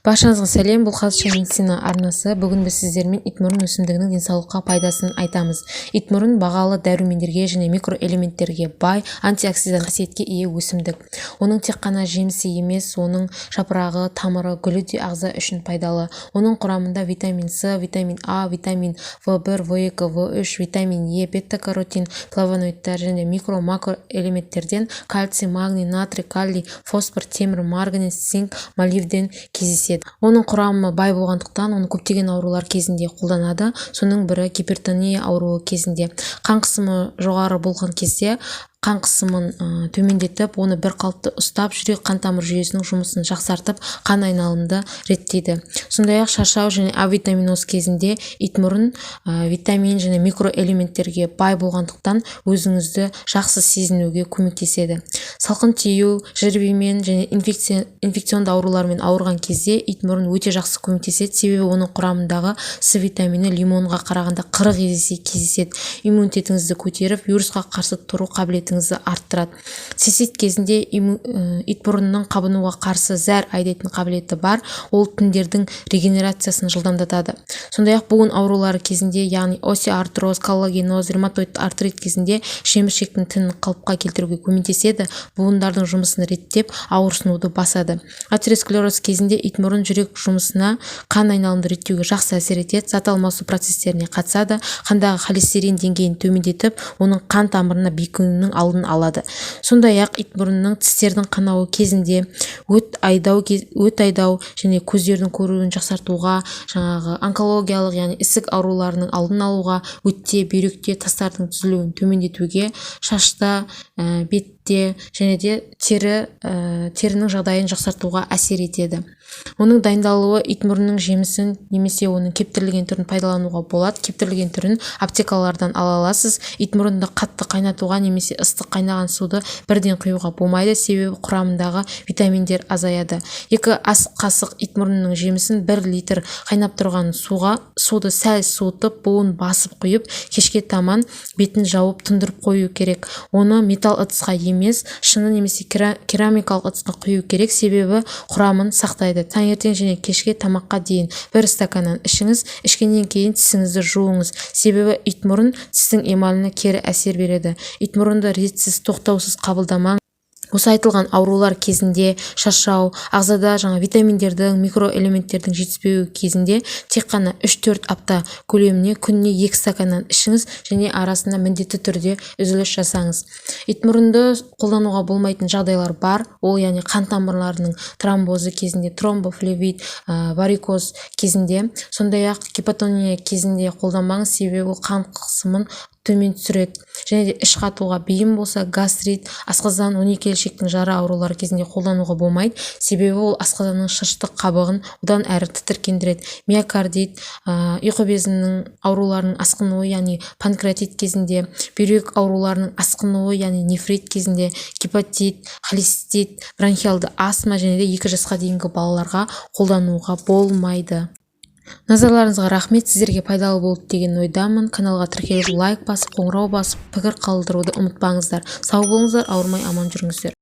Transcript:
Баршаңызға сәлем, бұл қазақша медицина арнасы. Бүгін біз сіздермен итмұрын өсімдігінің денсаулыққа пайдасын айтамыз. Итмұрын бағалы дәрумендерге және микроэлементтерге бай, антиоксидант қасиетке ие өсімдік. Оның тек қана жемісі емес, оның жапырағы, тамыры, гүлі де ағза үшін пайдалы. Оның құрамында витамин С, витамин А, витамин В1, В2, В3, витамин Е, бета-каротин, флавоноидтар және микро-макро элементтерден кальций, магний, натрий, калий, фосфор, темір, марганец, цинк, молибден кездеседі. Оның құрамы бай болғандықтан оны көптеген аурулар кезінде қолданады. Соның бірі гипертония ауруы кезінде. Қан қысымы жоғары болған кезде қан қысымын төмендетіп, оны бір қалыпты ұстап, жүрек қан тамыр жүйесінің жұмысын жақсартып, қан айналымды реттейді. Сондай-ақ шаршау және авитаминоз кезінде итмұрын витамин және микроэлементтерге бай болғандықтан өзіңізді жақсы сезінуге көмектеседі. Салқын тию, жірбеймен және инфекционды аурулармен ауырған кезде итмұрын өте жақсы көмектеседі, себебі оның құрамындағы С витамині лимонға қарағанда 40 есе кездеседі. Иммунитетіңізді көтеріп, вирусқа қарсы тұру қабілетіңізді арттырады. Цистит кезінде итмұрынның қабынуға қарсы зәр айдайтын қабілеті бар, ол тіндердің регенерациясын жылдамдатады. Сондай-ақ буын аурулары кезінде, яғни остеоартроз, коллагеноз, ревматоид артрит кезінде шеміршектің тінін қалыпқа келтіруге көмектеседі, буындардың жұмысын реттеп, ауырсынуды басады. Атеросклероз кезінде итмұрын жүрек жұмысына, қан айналымды реттеуге жақсы әсер етеді, зат алмасу процестеріне қатысады, қандағы холестерин деңгейін төмендетіп, оның қан тамырына бекінуінің алдын алады. Сондай-ақ итмұрынның тістердің қанауы кезінде өт айдау және көздердің көруін жақсартуға, онкологиялық, яғни ісік ауруларының алдын алуға, өтте, бүйректе тастардың түзілуін төмендетуге, шашта, бетте және де терінің жағдайын жақсартуға әсер етеді. Оның дайындалуы итмұрынның жемісін немесе оның кептірілген түрін пайдалануға болады. Кептірілген түрін аптекалардан ала аласыз. Итмұрынды қатты қайнатуға немесе ыстық қайнаған суды бірден құюға болмайды, себебі құрамындағы витаминдер азаяды. 2 ас қасық итмұрынның жемісін 1 литр қайнап тұрған суды сәл суытып, буын басып құйып, кешке таман бетін жауып тұндырып қою керек. Оны металл ыдысқа емес, шыны немесе керамикалық ыдысқа құю керек, себебі құрамын сақтайды. Таңертең және кешке тамаққа дейін 1 стаканнан ішіңіз, ішкеннен кейін тісіңізді жуыңыз, себебі итмұрын тістің эмаліне кері әсер береді. Итмұрынды ретсіз, тоқтаусыз қабылдамаңыз. Осы айтылған аурулар кезінде, шаршау, ағзада витаминдердің, микроэлементтердің жетіспеуі кезінде тек қана 3-4 апта көлеміне күніне 2 стаканнан ішіңіз және арасында міндетті түрде үзіліс жасаңыз. Итмұрынды қолдануға болмайтын жағдайлар бар, ол яғни қан тамырларының тромбозы кезінде, тромбофлебит, варикоз кезінде, сондай-ақ гипотония кезінде қолданбаңыз, себебі ол қан қысымын төмен түсіреді. Және де іш қатуға бейім болса, гастрит, асқазан, 12 желшектің жара аурулары кезінде қолдануға болмайды, себебі ол асқазанның шырыштық қабығын одан әрі тітіркендіреді. Миокардит, ұйқы безінің ауруларының асқынуы, яғни панкреатит кезінде, бүйрек ауруларының асқынуы, яғни нефрит кезінде, гепатит, холецистит, бронхиалды астма және де 2 жасқа дейінгі балаларға қолдануға болмайды. Назарларыңызға рахмет, сіздерге пайдалы болды деген ойдамын. Каналға тіркеліп, лайк басып, қоңырау басып, пікір қалдыруды ұмытпаңыздар. Сау болыңыздар, ауырмай аман жүріңіздер.